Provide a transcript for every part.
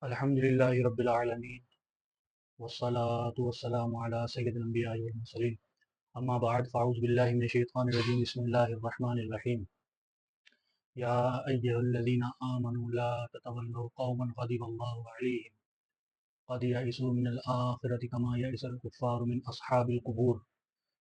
الحمدللہ رب العالمین والصلاة والسلام علی سید الانبیاء والمرسلین اما بعد فاعوذ باللہ من الشیطان الرجیم بسم اللہ الرحمن الرحیم یا ایہا الذین آمنوا لا تتولوا قوما غضب اللہ علیہم قد یئسوا من الآخرة کما یئس الکفار من اصحاب القبور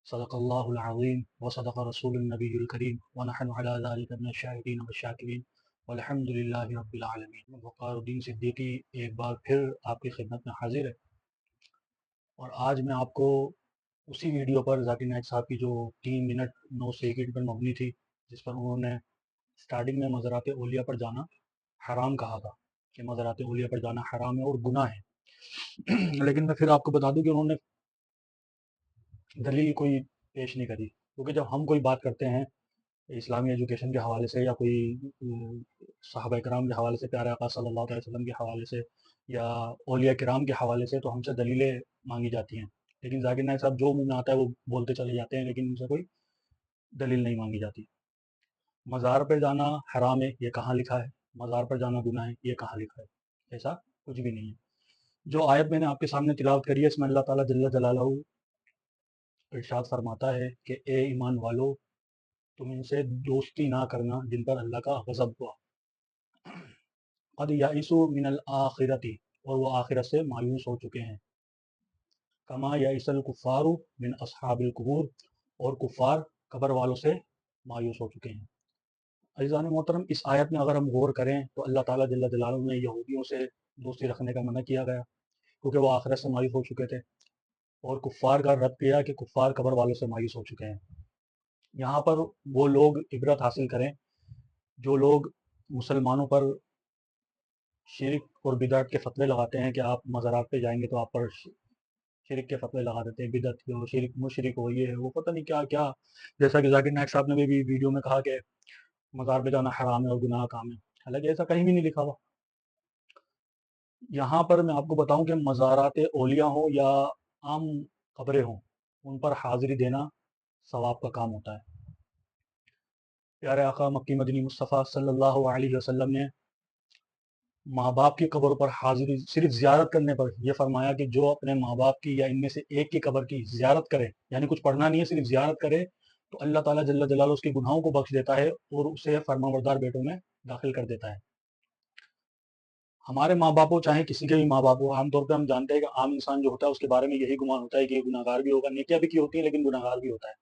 صدق اللہ العظیم وصدق رسول النبی الکریم ونحن علی ذلک من الشاہدین والشاکرین والحمد للہ رب العالمین۔ وقار الدین صدیقی ایک بار پھر آپ کی خدمت میں حاضر ہے، اور آج میں آپ کو اسی ویڈیو پر ذاکر نائک صاحب کی جو 3 منٹ 9 سیکنڈ پر مبنی تھی، جس پر انہوں نے سٹارٹنگ میں مزارات اولیاء پر جانا حرام کہا تھا کہ مزارات اولیاء پر جانا حرام ہے اور گناہ ہے، لیکن میں پھر آپ کو بتا دوں کہ انہوں نے دلیل کوئی پیش نہیں کری، کیونکہ جب ہم کوئی بات کرتے ہیں اسلامی ایجوکیشن کے حوالے سے یا کوئی صحابہ کرام کے حوالے سے، پیارے آقا صلی اللہ علیہ وسلم کے حوالے سے یا اولیاء کرام کے حوالے سے، تو ہم سے دلیلیں مانگی جاتی ہیں، لیکن ذاکر نائک صاحب جو منہ میں آتا ہے وہ بولتے چلے جاتے ہیں، لیکن ان سے کوئی دلیل نہیں مانگی جاتی۔ مزار پہ جانا حرام ہے، یہ کہاں لکھا ہے؟ مزار پر جانا گناہ ہے، یہ کہاں لکھا ہے؟ ایسا کچھ بھی نہیں ہے۔ جو آیت میں نے آپ کے سامنے تلاوت کری ہے، اس میں اللہ تعالیٰ جل جلالہ ارشاد فرماتا ہے کہ اے ایمان والو، تم ان سے دوستی نہ کرنا جن پر اللہ کا غضب ہوا۔ قد یئسوا من الآخرتی، اور وہ آخرت سے مایوس ہو چکے ہیں۔ کما یئس الکفار من اصحاب القبور، اور کفار قبر والوں سے مایوس ہو چکے ہیں۔ عزیزان محترم، اس آیت میں اگر ہم غور کریں تو اللہ تعالیٰ جل جلالہ نے یہودیوں سے دوستی رکھنے کا منع کیا گیا، کیونکہ وہ آخرت سے مایوس ہو چکے تھے، اور کفار کا رد کیا کہ کفار قبر والوں سے مایوس ہو چکے ہیں۔ یہاں پر وہ لوگ عبرت حاصل کریں جو لوگ مسلمانوں پر شرک اور بدعت کے فتوے لگاتے ہیں کہ آپ مزارات پہ جائیں گے تو آپ پر شرک کے فتوے لگا دیتے ہیں، بدعت ہو، شرک مشرک ہو، یہ ہے وہ، پتہ نہیں کیا کیا، جیسا کہ ذاکر نائک صاحب نے بھی ویڈیو میں کہا کہ مزار پہ جانا حرام ہے اور گناہ کام ہے، حالانکہ ایسا کہیں بھی نہیں لکھا ہوا۔ یہاں پر میں آپ کو بتاؤں کہ مزارات اولیاء ہوں یا عام قبریں ہوں، ان پر حاضری دینا ثواب کا کام ہوتا ہے۔ پیارے آقا مکی مدنی مصطفیٰ صلی اللہ علیہ وسلم نے ماں باپ کی قبر پر حاضری صرف زیارت کرنے پر یہ فرمایا کہ جو اپنے ماں باپ کی یا ان میں سے ایک کی قبر کی زیارت کرے، یعنی کچھ پڑھنا نہیں ہے، صرف زیارت کرے، تو اللہ تعالیٰ جل جلالہ اس کے گناہوں کو بخش دیتا ہے اور اسے فرمانبردار بیٹوں میں داخل کر دیتا ہے۔ ہمارے ماں باپ ہو چاہے کسی کے بھی ماں باپ ہو، عام طور پہ ہم جانتے ہیں کہ عام انسان جو ہوتا ہے اس کے بارے میں یہی گمان ہوتا ہے کہ یہ گناہ گار بھی ہوگا، نیکیاں بھی کی ہوتی ہیں لیکن گناہ گار بھی ہوتا ہے،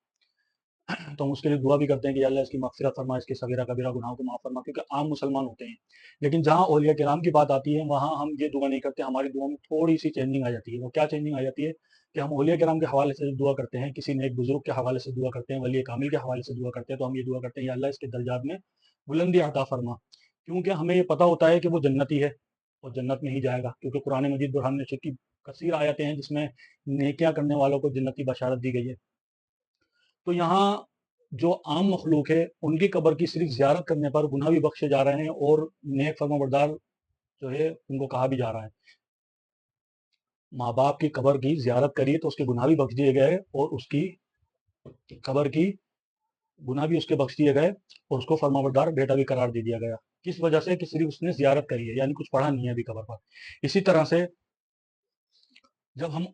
تو ہم اس کے لیے دعا بھی کرتے ہیں کہ یا اللہ اس کی مغفرت فرما، اس کے صغیرہ کبیرہ گناہوں کو معاف فرما، کیونکہ عام مسلمان ہوتے ہیں۔ لیکن جہاں اولیاء کرام کی بات آتی ہے وہاں ہم یہ دعا نہیں کرتے، ہماری دعا میں تھوڑی سی چینجنگ آ جاتی ہے۔ وہ کیا چینجنگ آ جاتی ہے کہ ہم اولیاء کرام کے حوالے سے دعا کرتے ہیں، کسی نیک بزرگ کے حوالے سے دعا کرتے ہیں، ولی کامل کے حوالے سے دعا کرتے ہیں، تو ہم یہ دعا کرتے ہیں یا اللہ اس کے درجات میں بلندی عطا فرما، کیونکہ ہمیں یہ پتہ ہوتا ہے کہ وہ جنتی ہے اور جنت میں ہی جائے گا، کیونکہ قرآن مجید برہان میں کی کثیر آیتیں ہیں جس میں نیکیاں کرنے والوں کو جنتی بشارت دی گئی ہے۔ تو یہاں جو عام مخلوق ہے ان کی قبر کی صرف زیارت کرنے پر گناہ بھی بخشے جا رہے ہیں اور نیک فرمانبردار جو ہے ان کو کہا بھی جا رہا ہے۔ ماں باپ کی قبر کی زیارت کریے تو اس کے گناہ بھی بخش دیے گئے اور اس کی قبر کی گناہ بھی اس کے بخش دیے گئے اور اس کو فرمانبردار بیٹا بھی قرار دے دیا گیا، کس وجہ سے کہ صرف اس نے زیارت کری ہے، یعنی کچھ پڑھا نہیں ہے ابھی قبر پر۔ اسی طرح سے جب ہم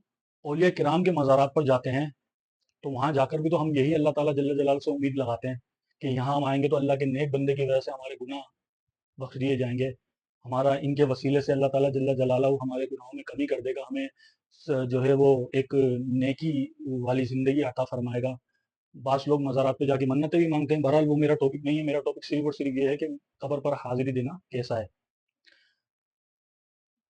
اولیاء کرام کے مزارات پر جاتے ہیں تو وہاں جا کر بھی تو ہم یہی اللہ تعالیٰ جل جلالہ سے امید لگاتے ہیں کہ یہاں ہم آئیں گے تو اللہ کے نیک بندے کی وجہ سے ہمارے گناہ بخش دیے جائیں گے، ہمارا ان کے وسیلے سے اللہ تعالیٰ جل جلالہ ہمارے گناہوں میں کمی کر دے گا، ہمیں جو ہے وہ ایک نیکی والی زندگی عطا فرمائے گا۔ بعض لوگ مزارات پہ جا کے منتیں بھی مانگتے ہیں، بہرحال وہ میرا ٹاپک نہیں ہے، میرا ٹاپک صرف اور صرف یہ ہے کہ قبر پر حاضری دینا کیسا ہے۔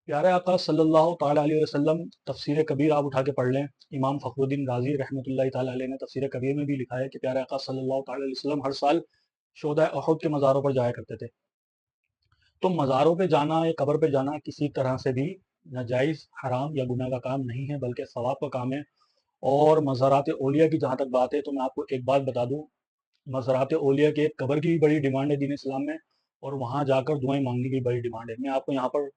پیارے آقا صلی اللہ تعالیٰ علیہ وسلم، تفسیر کبیر آپ اٹھا کے پڑھ لیں، امام فخر الدین رازی رحمۃ اللہ تعالیٰ علیہ نے تفسیر کبیر میں بھی لکھا ہے کہ پیارے آقا صلی اللہ تعالیٰ علیہ وسلم ہر سال شہدائے احد کے مزاروں پر جایا کرتے تھے۔ تو مزاروں پہ جانا یا قبر پہ جانا کسی طرح سے بھی ناجائز، حرام یا گناہ کا کام نہیں ہے، بلکہ ثواب کا کام ہے۔ اور مزارات اولیاء کی جہاں تک بات ہے تو میں آپ کو ایک بات بتا دوں، مزارات اولیاء کے قبر کی بھی بڑی ڈیمانڈ ہے دین اسلام میں، اور وہاں جا کر دعائیں مانگنے کی بڑی ڈیمانڈ ہے۔ میں آپ کو یہاں پر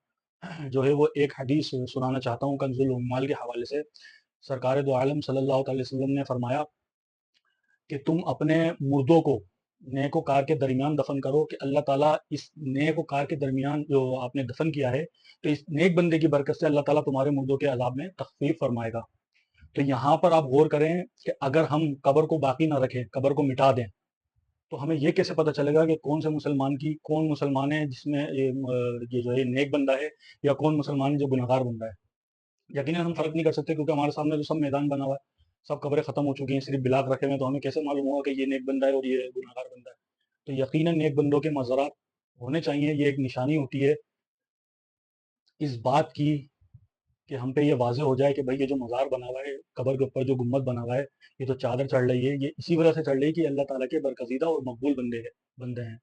جو ہے وہ ایک حدیث سنانا چاہتا ہوں کنز العمال کے حوالے سے۔ سرکار دو عالم صلی اللہ علیہ وسلم نے فرمایا کہ تم اپنے مردوں کو نیک و کار کے درمیان دفن کرو کہ اللہ تعالیٰ اس نیک و کار کے درمیان جو آپ نے دفن کیا ہے تو اس نیک بندے کی برکت سے اللہ تعالیٰ تمہارے مردوں کے عذاب میں تخفیف فرمائے گا۔ تو یہاں پر آپ غور کریں کہ اگر ہم قبر کو باقی نہ رکھیں، قبر کو مٹا دیں، تو ہمیں یہ کیسے پتہ چلے گا کہ کون مسلمان ہے جس میں یہ جو ہے نیک بندہ ہے، یا کون مسلمان ہے جو گناہگار بندہ ہے؟ یقیناً ہم فرق نہیں کر سکتے، کیونکہ ہمارے سامنے تو سب میدان بنا ہوا ہے، سب قبریں ختم ہو چکی ہیں، صرف بلاک رکھے ہوئے ہیں، تو ہمیں کیسے معلوم ہوگا کہ یہ نیک بندہ ہے اور یہ گناہگار بندہ ہے؟ تو یقیناً نیک بندوں کے مزارات ہونے چاہیے، یہ ایک نشانی ہوتی ہے اس بات کی کہ ہم پہ یہ واضح ہو جائے کہ بھائی یہ جو مزار بنا ہوا ہے، قبر کے اوپر جو گنبد بنا ہوا ہے، یہ تو چادر چڑھ رہی ہے، یہ اسی وجہ سے چڑھ رہی ہے کہ اللہ تعالیٰ کے برگزیدہ اور مقبول بندے ہیں۔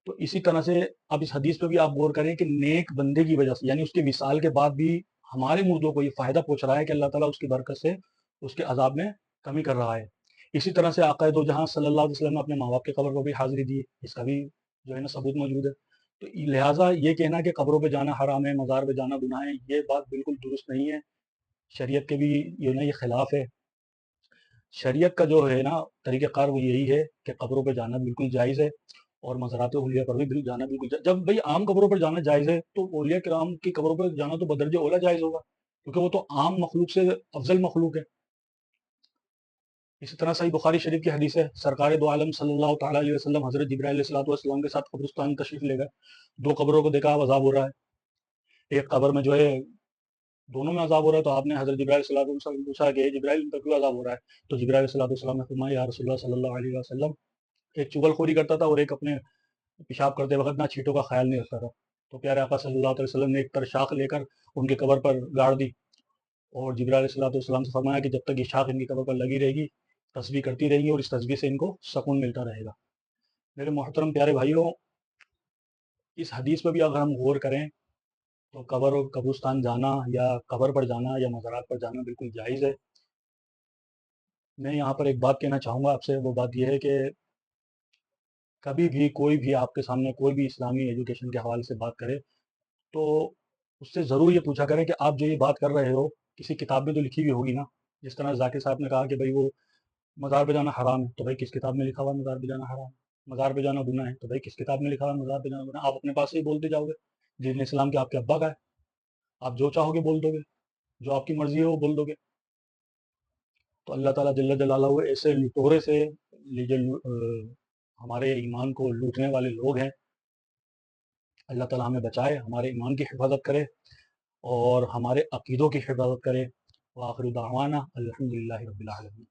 تو اسی طرح سے اب اس حدیث پہ بھی آپ غور کریں کہ نیک بندے کی وجہ سے، یعنی اس کے وصال کے بعد بھی ہمارے مردوں کو یہ فائدہ پہنچ رہا ہے کہ اللہ تعالیٰ اس کی برکت سے اس کے عذاب میں کمی کر رہا ہے۔ اسی طرح سے آقا دو جہاں صلی اللہ علیہ وسلم نے اپنے ماں باپ کے قبر کو بھی حاضری دی، اس کا بھی جو ہے نا ثبوت موجود ہے۔ تو لہٰذا یہ کہنا کہ قبروں پہ جانا حرام ہے، مزار پہ جانا گناہ ہے، یہ بات بالکل درست نہیں ہے، شریعت کے بھی یہ خلاف ہے۔ شریعت کا جو ہے نا طریقہ کار وہ یہی ہے کہ قبروں پہ جانا بالکل جائز ہے، اور مزارات اولیاء پر بھی جانا بالکل جائز۔ جب بھئی عام قبروں پر جانا جائز ہے تو اولیاء کرام کی قبروں پر جانا تو بدرجہ اولیٰ جائز ہوگا، کیونکہ وہ تو عام مخلوق سے افضل مخلوق ہے۔ اسی طرح صحیح بخاری شریف کی حدیث ہے، سرکار دو عالم صلی اللہ تعالیٰ علیہ وسلم حضرت جبرائیل علیہ السلام کے ساتھ قبرستان تشریف لے گئے، دو قبروں کو دیکھا، عذاب ہو رہا ہے، ایک قبر میں جو ہے دونوں میں عذاب ہو رہا ہے، تو آپ نے حضرت جبرائیل صلی اللہ علیہ وسلم سے پوچھا کہ جبرائیل ان پر کیوں عذاب ہو رہا ہے؟ تو جبرائیل صلی اللہ علیہ وسلم نے فرمایا یا رسول اللہ صلی اللہ علیہ وسلم، ایک چغل خوری کرتا تھا اور ایک اپنے پیشاب کرتے وقت نہ چھینٹوں کا خیال نہیں رکھتا تھا، تو پیارے آقا صلی اللہ علیہ وسلم نے ایک شاخ لے کر ان کی قبر پر گاڑ دی، اور جبرائیل علیہ السلام سے فرمایا کہ جب تک یہ شاخ ان کی قبر پر لگی رہے گی، تسبیح کرتی رہے گی، اور اس تسبیح سے ان کو سکون ملتا رہے گا۔ میرے محترم پیارے بھائیوں، اس حدیث پہ بھی اگر ہم غور کریں تو قبر اور قبرستان جانا یا قبر پر جانا یا مزارات پر جانا بالکل جائز ہے۔ میں یہاں پر ایک بات کہنا چاہوں گا آپ سے، وہ بات یہ ہے کہ کبھی بھی کوئی بھی آپ کے سامنے کوئی بھی اسلامی ایجوکیشن کے حوالے سے بات کرے تو اس سے ضرور یہ پوچھا کریں کہ آپ جو یہ بات کر رہے ہو کسی کتاب میں تو لکھی ہوئی ہوگی نا؟ جس طرح ذاکر صاحب نے کہا کہ بھائی وہ مزار پہ جانا حرام ہے، تو بھائی کس کتاب میں لکھا ہوا مزار پہ جانا حرام ہے؟ مزار پہ جانا گناہ ہے، تو بھائی کس کتاب میں لکھا ہوا مزار پہ جانا گناہ ہے؟ آپ اپنے پاس سے ہی بولتے جاؤ گے، دین اسلام کے آپ کے ابا کا ہے، آپ جو چاہو گے بول دو گے، جو آپ کی مرضی ہے وہ بول دو گے۔ تو اللہ تعالیٰ جل جلالہ ایسے لٹورے سے ہمارے ایمان کو لوٹنے والے لوگ ہیں، اللہ تعالیٰ ہمیں بچائے، ہمارے ایمان کی حفاظت کرے اور ہمارے عقیدوں کی حفاظت کرے۔ وآخر دعوانا الحمدللہ رب العالمین۔